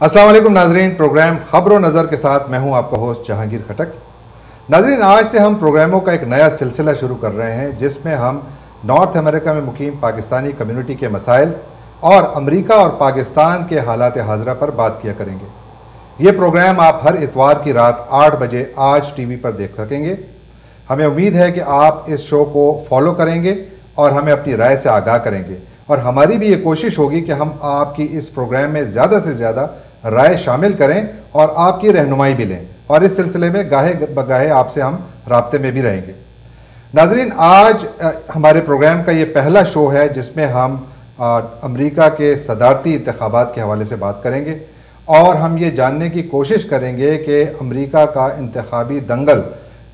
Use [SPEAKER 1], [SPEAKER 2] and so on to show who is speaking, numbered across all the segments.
[SPEAKER 1] अस्सलाम वालेकुम नाजरीन, प्रोग्राम खबरों नज़र के साथ मैं हूं आपका होस्ट जहांगीर खटक। नाजरीन, आज से हम प्रोग्रामों का एक नया सिलसिला शुरू कर रहे हैं जिसमें हम नॉर्थ अमेरिका में मुकीम पाकिस्तानी कम्युनिटी के मसाइल और अमेरिका और पाकिस्तान के हालात हाज़िरा पर बात किया करेंगे। ये प्रोग्राम आप हर इतवार की रात 8 बजे आज टीवी पर देख सकेंगे। हमें उम्मीद है कि आप इस शो को फॉलो करेंगे और हमें अपनी राय से आगाह करेंगे, और हमारी भी ये कोशिश होगी कि हम आपकी इस प्रोग्राम में ज़्यादा से ज़्यादा राय शामिल करें और आपकी रहनुमाई भी लें, और इस सिलसिले में गाहे बगाहे आपसे हम राब्ते में भी रहेंगे। नाजरीन, आज हमारे प्रोग्राम का ये पहला शो है जिसमें हम अमेरिका के सदारती इंतखाबात के हवाले से बात करेंगे, और हम ये जानने की कोशिश करेंगे कि अमेरिका का इंतखाबी दंगल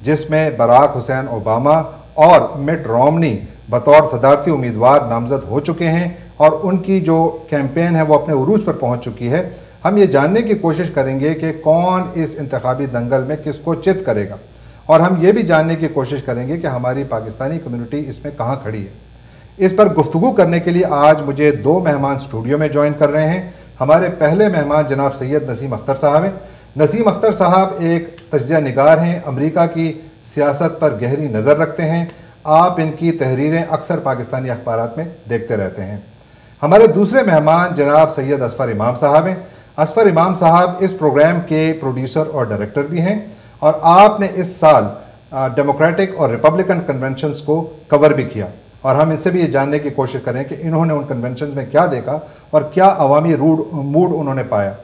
[SPEAKER 1] जिसमें बराक हुसैन ओबामा और मिट रोमनी बतौर सदारती उम्मीदवार नामजद हो चुके हैं और उनकी जो कैंपेन है वो अपने उरूज पर पहुंच चुकी है, हम ये जानने की कोशिश करेंगे कि कौन इस इंतखाबी दंगल में किसको चित करेगा, और हम ये भी जानने की कोशिश करेंगे कि हमारी पाकिस्तानी कम्युनिटी इसमें कहाँ खड़ी है। इस पर गुफ्तगू करने के लिए आज मुझे दो मेहमान स्टूडियो में ज्वाइन कर रहे हैं। हमारे पहले मेहमान जनाब सैयद नसीम अख्तर साहब हैं। नसीम अख्तर साहब एक तज्ज़िया निगार हैं, अमेरिका की सियासत पर गहरी नज़र रखते हैं। आप इनकी तहरीरें अक्सर पाकिस्तानी अखबारात में देखते रहते हैं। हमारे दूसरे मेहमान जनाब सैयद असफर इमाम साहब हैं। असफर इमाम साहब इस प्रोग्राम के प्रोड्यूसर और डायरेक्टर भी हैं, और आपने इस साल डेमोक्रेटिक और रिपब्लिकन कन्वेंशंस को कवर भी किया, और हम इनसे भी ये जानने की कोशिश करें कि इन्होंने उन कन्वेंशन में क्या देखा और क्या अवामी मूड उन्होंने पाया।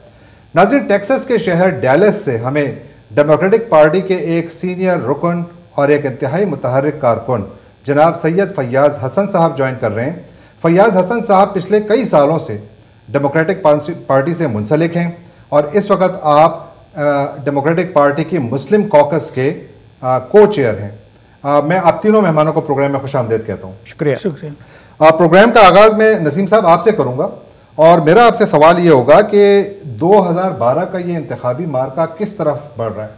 [SPEAKER 1] नाज़रीन, टेक्सास के शहर डैलस से हमें डेमोक्रेटिक पार्टी के एक सीनियर रुकन और एक इंतहाई मुतहर्रिक कारकुन जनाब सैयद फैयाज़ हसन साहब ज्वाइन कर रहे हैं। फैयाज़ हसन साहब पिछले कई सालों से डेमोक्रेटिक पार्टी से मुंसलिक हैं, और इस वक्त आप डेमोक्रेटिक पार्टी की मुस्लिम कॉकस के को चेयर हैं। मैं आप तीनों मेहमानों को प्रोग्राम में खुशामदीद कहता हूँ। शुक्रिया। प्रोग्राम का आगाज़ में नसीम साहब आपसे करूँगा, और मेरा आपसे सवाल ये होगा कि 2012 का ये इंतखाबी मार्का किस तरफ बढ़ रहा है?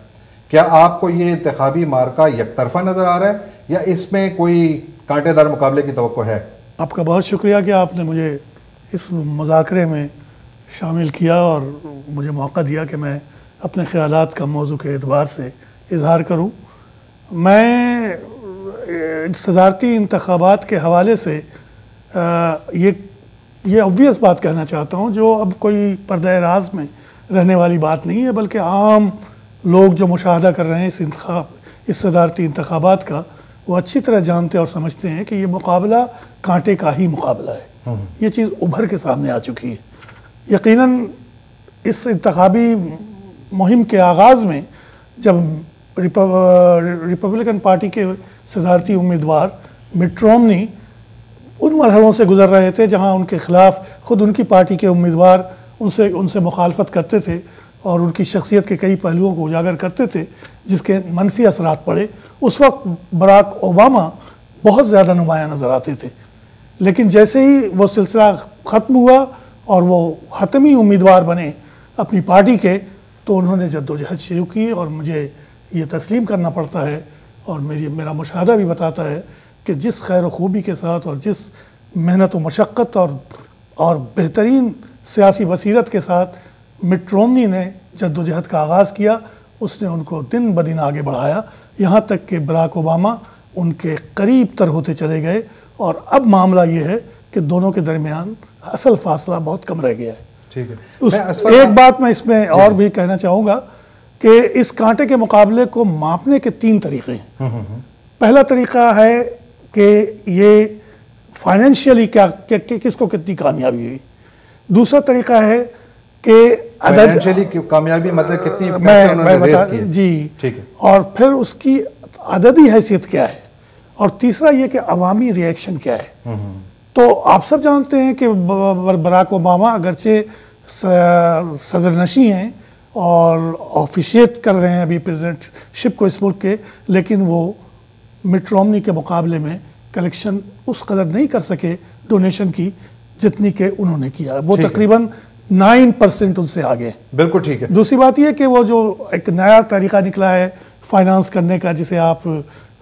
[SPEAKER 1] क्या आपको ये इंतखाबी मार्का यकतरफा नज़र आ रहा है या इसमें कोई कांटेदार मुकाबले की तवक्को है?
[SPEAKER 2] आपका बहुत शुक्रिया कि आपने मुझे इस मुज़ाकरे में शामिल किया और मुझे मौका दिया कि मैं अपने ख़यालात का मौजू के एतबार से इजहार करूँ। मैं सदारती इंतखाबात के हवाले से ये ऑब्वियस बात कहना चाहता हूँ, जो अब कोई पर्दा राज में रहने वाली बात नहीं है, बल्कि आम लोग जो मुशाहदा कर रहे हैं इस सदारती इंतखाबात का, वो अच्छी तरह जानते और समझते हैं कि ये मुकाबला कांटे का ही मुकाबला है। ये चीज़ उभर के सामने आ चुकी है। यकीनन इस इंतखाबी मुहिम के आगाज़ में जब रिपब्लिकन पार्टी के सदारती उम्मीदवार मिट रोमनी उन मरहलों से गुजर रहे थे जहां उनके ख़िलाफ़ ख़ुद उनकी पार्टी के उम्मीदवार उनसे मुखालफत करते थे और उनकी शख्सियत के कई पहलुओं को उजागर करते थे जिसके मनफी असरात पड़े, उस वक्त बराक ओबामा बहुत ज़्यादा नुमायाँ नज़र आते थे। लेकिन जैसे ही वो सिलसिला ख़त्म हुआ और वो हतमी उम्मीदवार बने अपनी पार्टी के, तो उन्होंने जद्दोजहद शुरू की, और मुझे ये तस्लीम करना पड़ता है और मेरा मुशाहदा भी बताता है कि जिस खैर व खूबी के साथ और जिस मेहनत व मशक्क़त और बेहतरीन सियासी बसीरत के साथ मिट रोमनी ने जद्दोजहद का आगाज़ किया, उसने उनको दिन ब दिन आगे बढ़ाया, यहाँ तक कि बराक ओबामा उनके करीब तर होते चले गए, और अब मामला ये है कि दोनों के दरमियान असल फासला बहुत कम रह गया है। ठीक है। एक बात मैं इसमें और भी कहना चाहूँगा कि इस कांटे के मुकाबले को मापने के 3 तरीक़े हैं। पहला तरीक़ा है कि ये फाइनेंशियली किसको कितनी कामयाबी हुई। दूसरा तरीक़ा है कि
[SPEAKER 1] फाइनेंशियली कामयाबी मतलब कितनी पैसे उन्होंने रेज़ किए।
[SPEAKER 2] जी, ठीक है। और फिर उसकी अददी हैसियत क्या है, और तीसरा ये कि अवामी रिएक्शन क्या है। तो आप सब जानते हैं कि बराक ओबामा अगरचे सदरनशी हैं और ऑफिशिएट कर रहे हैं अभी प्रेसिडेंटशिप को इस मुल्क के, लेकिन वो मिट रोमनी के मुकाबले में कलेक्शन उस कदर नहीं कर सके डोनेशन की जितनी के उन्होंने किया। वो तकरीबन 9% उनसे आगे। बिल्कुल ठीक है। दूसरी बात यह कि वो जो एक नया तरीका निकला है फाइनेंस करने का, जिसे आप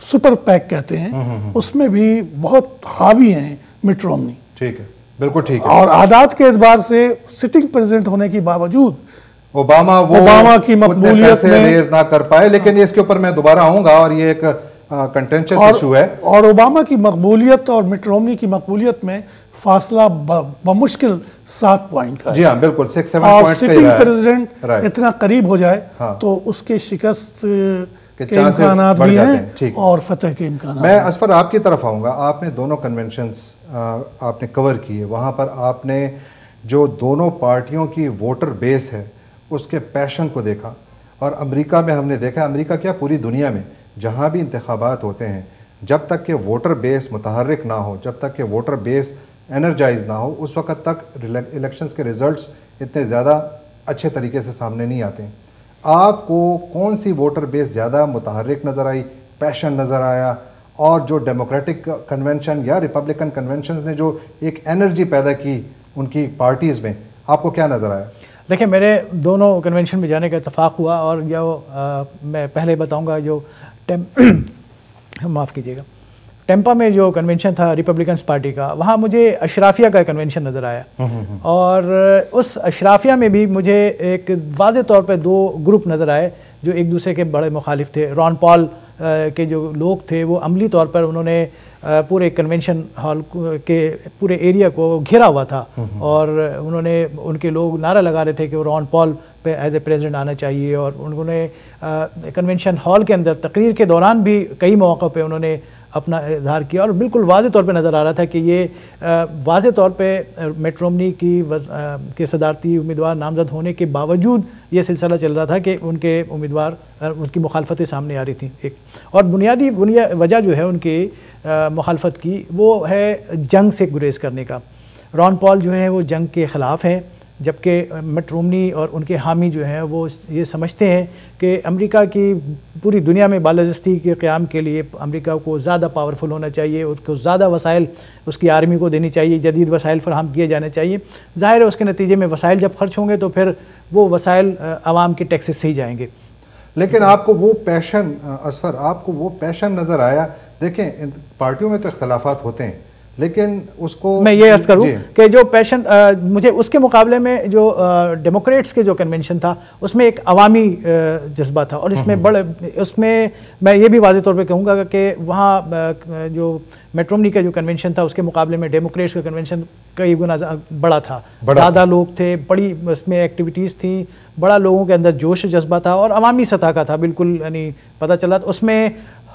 [SPEAKER 2] सुपर पैक कहते हैं, उसमें भी बहुत हावी हैं मिट रोमनी। ठीक है, बिल्कुल ठीक है। और आदात के एतबार से सिटिंग प्रेसिडेंट होने के बावजूद
[SPEAKER 1] اوباما
[SPEAKER 2] کی مقبولیت میں
[SPEAKER 1] ریز نہ کر پائے، لیکن اس کے اوپر میں دوبارہ آؤں گا اور یہ ایک کنٹینشس ایشو ہے.
[SPEAKER 2] اور اوباما کی مقبولیت اور مٹ رومنی کی مقبولیت میں فاصلہ بمشکل 7 پوائنٹ کا ہے.
[SPEAKER 1] جی ہاں بالکل 6-7
[SPEAKER 2] اور
[SPEAKER 1] پوائنٹ کا
[SPEAKER 2] سٹنگ پریزیڈنٹ اتنا قریب ہو جائے تو اس کے شکست کے امکانات بھی ہیں اور فتح کے امکانات.
[SPEAKER 1] میں اسفر آپ کی طرف آؤں گا. آپ نے دونوں کنونشنز آپ نے کور کیے، وہاں پر آپ نے جو دونوں پارٹیوں کی ووٹر بیس ہے اس کے پیشن کو دیکھا، اور امریکہ میں ہم نے دیکھا، امریکہ کیا پوری دنیا میں جہاں بھی انتخابات ہوتے ہیں جب تک کہ ووٹر بیس متحرک نہ ہو، جب تک کہ ووٹر بیس انرجائز نہ ہو، اس وقت تک الیکشنز کے ریزلٹس اتنے زیادہ اچھے طریقے سے سامنے نہیں آتے ہیں. آپ کو کون سی ووٹر بیس زیادہ متحرک نظر آئی، پیشن نظر آیا، اور جو ڈیموکریٹک کنونشن یا ریپبلکن کنونشنز نے جو ایک انرجی پیدا کی ان کی پارٹیز میں، آپ کو کیا نظر آیا؟
[SPEAKER 3] دیکھیں میرے دونوں کنونشن میں جانے کا اتفاق ہوا، اور جو میں پہلے بتاؤں گا جو معاف کیجیے گا ٹیمپا میں جو کنونشن تھا ریپبلکنس پارٹی کا، وہاں مجھے اشرافیہ کا کنونشن نظر آیا، اور اس اشرافیہ میں بھی مجھے ایک واضح طور پہ 2 گروپ نظر آئے جو ایک دوسرے کے بڑے مخالف تھے. ران پال کے جو لوگ تھے وہ عملی طور پر انہوں نے پورے کنونشن ہال کے پورے ایریا کو گھیرا ہوا تھا، اور انہوں نے ان کے لوگ نعرہ لگا رہے تھے کہ ران پال پہ ایز اے پریزیڈنٹ آنا چاہیے، اور انہوں نے کنونشن ہال کے اندر تقریر کے دوران بھی کئی مواقع پہ انہوں نے اپنا اظہار کیا، اور بالکل واضح طور پہ نظر آ رہا تھا کہ یہ واضح طور پہ مٹ رومنی کے صدارتی امیدوار نامزد ہونے کے باوجود یہ سلسلہ چل رہا تھا کہ ان کے امیدوار ان کی مخالفتیں سامنے آ رہی تھیں. ایک اور بنیادی وجہ جو ہے ان کی مخالفت کی وہ ہے جنگ سے گریز کرنے کا. ران پال جو ہے وہ جنگ کے خلاف ہیں، جبکہ مٹ رومنی اور ان کے حامی جو ہیں وہ یہ سمجھتے ہیں کہ امریکہ کی پوری دنیا میں بالادستی کے قیام کے لیے امریکہ کو زیادہ پاورفل ہونا چاہیے، اس کو زیادہ وسائل اس کی آرمی کو دینی چاہیے، جدید وسائل فراہم کیے جانے چاہیے. ظاہر ہے اس کے نتیجے میں وسائل جب خرچ ہوں گے تو پھر وہ وسائل عوام کے ٹیکسز سے ہی جائیں گے.
[SPEAKER 1] لیکن آپ کو وہ پیشن اسفر، آپ کو وہ پیشن نظر آیا؟ دیکھیں پارٹیوں میں تو اختلافات ہوتے ہیں، لیکن اس کو
[SPEAKER 3] میں یہ عرض کروں کہ جو پیشن مجھے اس کے مقابلے میں جو ڈیموکریٹس کے جو کنونشن تھا اس میں ایک عوامی جذبہ تھا، اور اس میں میں یہ بھی واضح طور پہ کہوں گا کہ وہاں جو مٹ رومنی کا جو کنونشن تھا اس کے مقابلے میں ڈیموکریٹس کا کنونشن کئی گنا بڑا تھا، زیادہ لوگ تھے، بڑی اس میں ایکٹیویٹیز تھیں، بڑا لوگوں کے اندر جوش جذبہ تھا اور عوامی سطح کا تھا، بالکل یعنی پتہ چلا اس میں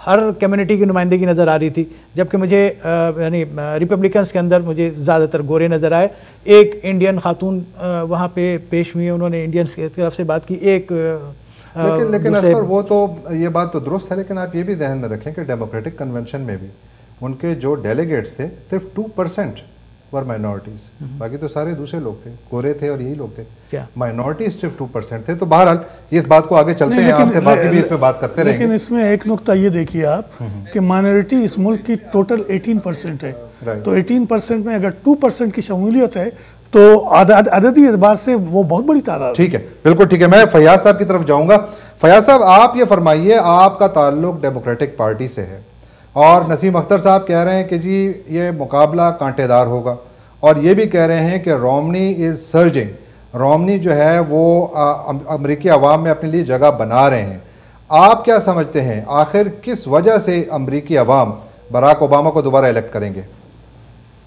[SPEAKER 3] ہر کمیونٹی کی نمائندگی نظر آ رہی تھی. جبکہ مجھے یعنی ریپبلکنس کے اندر مجھے زیادہ تر گورے نظر آئے. ایک انڈین خاتون وہاں پہ پیش ہوئی، انہوں نے انڈینس کی طرف سے بات کی. ایک
[SPEAKER 1] لیکن اسفر وہ تو یہ بات تو درست ہے، لیکن آپ یہ بھی ذہن میں رکھیں کہ ڈیموکریٹک کنونشن میں بھی ان کے جو ڈیلیگیٹس تھے صرف 2% ور مائنورٹیز، باقی تو سارے دوسرے لوگ تھے، گورے تھے اور یہی لوگ تھے. مائنورٹیز صرف 2% تھے. تو بہرحال اس بات کو آگے چلتے ہیں، آپ سے باقی بھی اس میں بات کرتے رہیں گے.
[SPEAKER 2] لیکن اس میں ایک نقطہ یہ دیکھیے آپ کہ مائنورٹی اس ملک کی ٹوٹل 18% ہے، تو 18% میں اگر 2% کی شمولیت ہے تو عددی اعتبار سے وہ بہت بڑی تعداد.
[SPEAKER 1] ٹھیک ہے، بالکل ٹھیک ہے. میں فیاض صاحب کی طرف جاؤں گا. فیاض صاحب آپ یہ فرمائیے، آپ کا تعلق ڈیموکریٹک پارٹی سے ہے اور نسیم اختر صاحب کہہ رہے ہیں کہ جی یہ مقابلہ کانٹے دار ہوگا، اور یہ بھی کہہ رہے ہیں کہ رومنی از سرجنگ، رومنی جو ہے وہ امریکی عوام میں اپنے لیے جگہ بنا رہے ہیں. آپ کیا سمجھتے ہیں آخر کس وجہ سے امریکی عوام براک اوباما کو دوبارہ الیکٹ کریں گے؟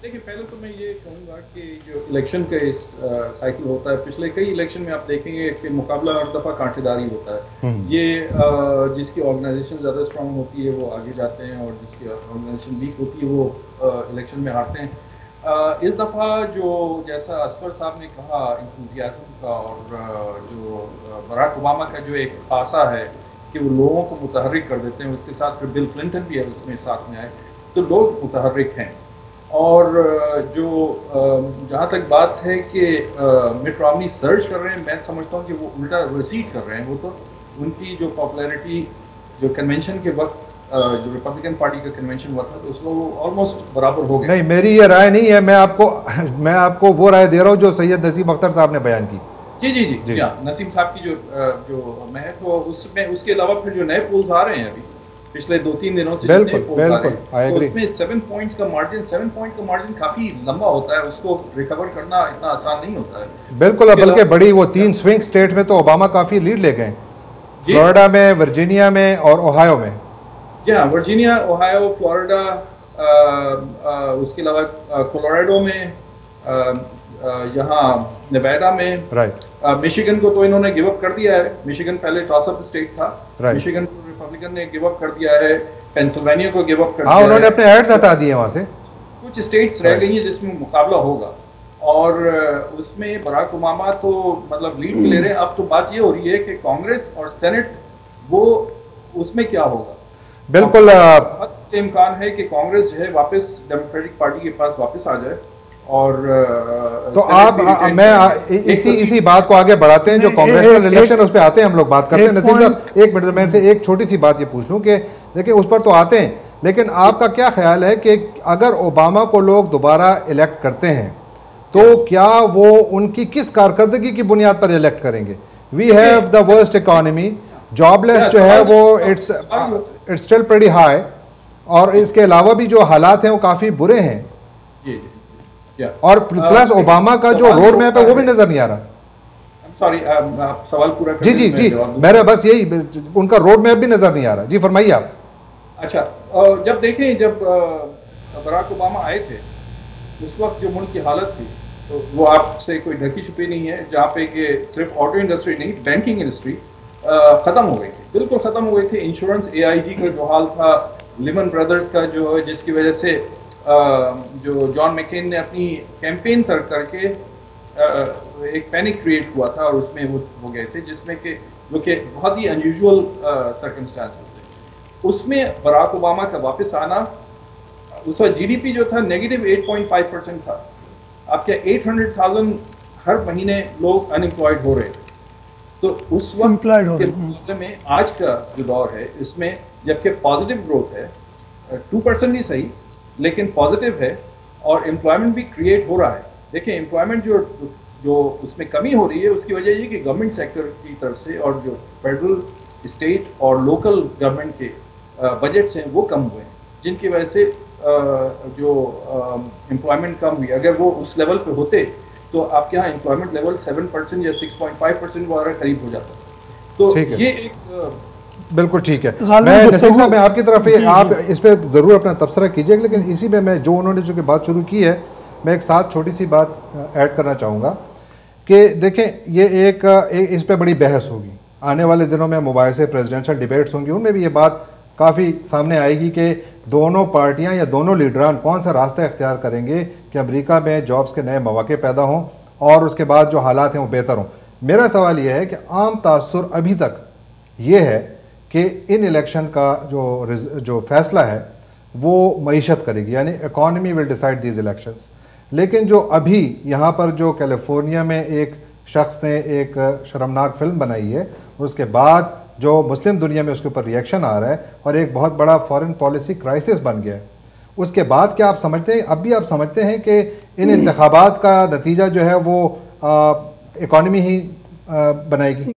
[SPEAKER 4] دیکھیں پہلے تو میں یہ کہوں گا کہ جو الیکشن کا سائیکل ہوتا ہے، پچھلے کئی الیکشن میں آپ دیکھیں گے کہ مقابلہ ہر دفعہ کانٹے داری ہوتا ہے. یہ جس کی آرگنائزیشن زیادہ اسٹرانگ ہوتی ہے وہ آگے جاتے ہیں، اور جس کی آرگنائزیشن ویک ہوتی ہے وہ الیکشن میں ہارتے ہیں. اس دفعہ جو جیسا اسفر صاحب نے کہا انتھوزیازم کا، اور جو براک اوباما کا جو ایک پاسا ہے کہ وہ لوگوں کو متحرک کر دیتے ہیں، اس کے ساتھ پھر بل کلنٹن بھی ہے اس میں ساتھ میں آئے، تو لوگ متحرک ہیں. اور جو جہاں تک بات ہے کہ مٹ رومنی سرچ کر رہے ہیں، میں سمجھتا ہوں کہ وہ الٹا ریسیڈ کر رہے ہیں. وہ تو ان کی جو پاپولیرٹی جو کنونشن کے وقت جو ریپبلکن پارٹی کا کنونشن ہوا تھا تو اس میں وہ آلموسٹ برابر ہو گئے.
[SPEAKER 1] نہیں، میری یہ رائے نہیں ہے، میں آپ کو وہ رائے دے رہا ہوں جو سید نسیم اختر صاحب نے بیان کی.
[SPEAKER 4] جی نسیم صاحب کی جو میں ہے تو اس میں اس کے علاوہ پھر جو نئے پولز آ رہے ہیں ابھی पिछले 2-3 दिनों से
[SPEAKER 1] बिल्कुल
[SPEAKER 4] जितने पोल्स आ रहे
[SPEAKER 1] बिल्कुल, आई
[SPEAKER 4] हैं, तो
[SPEAKER 1] एग्री।
[SPEAKER 4] उसमें 7 पॉइंट्स का मार्जिन, 7 पॉइंट का मार्जिन काफी लंबा होता है, उसको रिकवर करना इतना आसान नहीं होता है।
[SPEAKER 1] बिल्कुल, अब बल्कि बड़ी वो 3 स्विंग स्टेट में तो ओबामा काफी लीड ले गए, फ्लोरिडा में, वर्जीनिया में और ओहायो में।
[SPEAKER 4] जी हाँ, वर्जीनिया, ओहायो, फ्लोरिडा, उसके अलावा कोलोराडो में, यहाँ नेवाडा में,
[SPEAKER 1] राइट।
[SPEAKER 4] मिशिगन को तो इन्होंने गिव अप कर दिया है। मिशिगन पहले टॉस अप स्टेट था,
[SPEAKER 1] Right.
[SPEAKER 4] मिशिगन को रिपब्लिकन ने गिव अप कर दिया है, पेंसिल्वेनिया को गिव अप कर
[SPEAKER 1] हाँ,
[SPEAKER 4] दिया
[SPEAKER 1] उन्होंने
[SPEAKER 4] है।
[SPEAKER 1] अपने एड्स हटा दिए वहाँ से।
[SPEAKER 4] कुछ स्टेट्स रह गई हैं जिसमें मुकाबला होगा, और उसमें बराक ओबामा तो मतलब लीड ले रहे हैं। अब तो बात ये हो रही है कि कांग्रेस और सेनेट, वो उसमें क्या होगा।
[SPEAKER 1] बिल्कुल,
[SPEAKER 4] बहुत इम्कान है कि कांग्रेस जो है वापस डेमोक्रेटिक पार्टी के पास वापस आ जाए, और
[SPEAKER 1] तो आप मैं इसी बात को आगे बढ़ाते हैं, जो कांग्रेचुअल इलेक्शन उस पर आते हैं, हम लोग बात करते हैं। नसीम साहब, एक मिनट में से एक छोटी सी बात ये पूछ लूं कि देखिए उस पर तो आते हैं, लेकिन आपका क्या ख्याल है कि अगर ओबामा को लोग दोबारा इलेक्ट करते हैं तो क्या वो उनकी किस कारकर्दगी की बुनियाद पर इलेक्ट करेंगे? We have the worst economy, jobless जो है वो इट्स स्टिल प्रीटी हाई, और इसके अलावा भी जो हालात हैं वो काफ़ी बुरे हैं, और प्लस ओबामा का जो रोड मैप है वो भी नजर नहीं आ रहा।
[SPEAKER 4] सॉरी, आप सवाल पूरा
[SPEAKER 1] जी जी जी, मेरा बस यही, उनका रोड मैप भी नजर नहीं आ रहा। जी फरमाइए आप।
[SPEAKER 4] अच्छा, जब देखें, जब बराक ओबामा आए थे उस वक्त जो मुल्क की हालत थी, तो वो आपसे कोई ढकी छुपी नहीं है, जहाँ पे कि सिर्फ ऑटो इंडस्ट्री नहीं, बैंकिंग इंडस्ट्री ख़त्म हो गई थी, बिल्कुल ख़त्म हो गई थी। इंश्योरेंस, AIG का जो हाल था, लिमन ब्रदर्स का जो है, जिसकी वजह से जो जॉन मैकेन ने अपनी कैंपेन करके एक पैनिक क्रिएट हुआ था, और उसमें वो हो गए थे, जिसमें कि जो कि बहुत ही अनयूजुअल सर्कमस्टांसेस थे। उसमें बराक ओबामा का वापस आना, उस वक्त GDP जो था नेगेटिव 8.5% था। आपके 800,000 हर महीने लोग अनएम्प्लॉयड हो रहे थे। तो उस वक्त के मुकाबले में आज का जो दौर है, इसमें जबकि पॉजिटिव ग्रोथ है, 2% ही सही लेकिन पॉजिटिव है, और एम्प्लॉयमेंट भी क्रिएट हो रहा है। देखिए, एम्प्लॉयमेंट जो उसमें कमी हो रही है, उसकी वजह ये कि गवर्नमेंट सेक्टर की तरफ से, और जो फेडरल, स्टेट और लोकल गवर्नमेंट के बजट्स हैं वो कम हुए हैं, जिनकी वजह से जो एम्प्लॉयमेंट कम हुई। अगर वो उस लेवल पे होते तो आपके यहाँ एम्प्लॉयमेंट लेवल 7% या 6.5% वगैरह करीब हो जाता। तो ये एक
[SPEAKER 1] बिल्कुल ठीक है। मैं नसीम साहब, मैं आपकी तरफ आप इस पर ज़रूर अपना तबसरा कीजिए, लेकिन इसी में मैं जो उन्होंने जो कि बात शुरू की है, मैं एक साथ छोटी सी बात ऐड करना चाहूँगा कि देखें, ये एक इस पर बड़ी बहस होगी आने वाले दिनों में, मुबाहिसे, प्रेसिडेंशियल डिबेट्स होंगी, उनमें भी ये बात काफ़ी सामने आएगी कि दोनों पार्टियां या दोनों लीडरान कौन सा रास्ता इख्तियार करेंगे कि अमेरिका में जॉब्स के नए मौके पैदा हों और उसके बाद जो हालात हैं वो बेहतर हों। मेरा सवाल ये है कि आम तासुर अभी तक ये है कि इन इलेक्शन का जो फैसला है वो मईशत करेगी, यानी economy will decide these elections. लेकिन जो अभी यहाँ पर जो कैलिफोर्निया में एक शख्स ने एक शर्मनाक फिल्म बनाई है, उसके बाद जो मुस्लिम दुनिया में उसके ऊपर रिएक्शन आ रहा है और एक बहुत बड़ा फॉरेन पॉलिसी क्राइसिस बन गया है, उसके बाद क्या आप समझते हैं, अब भी आप समझते हैं कि इन इंतखाबात का नतीजा जो है वो इकॉनमी ही बनाएगी?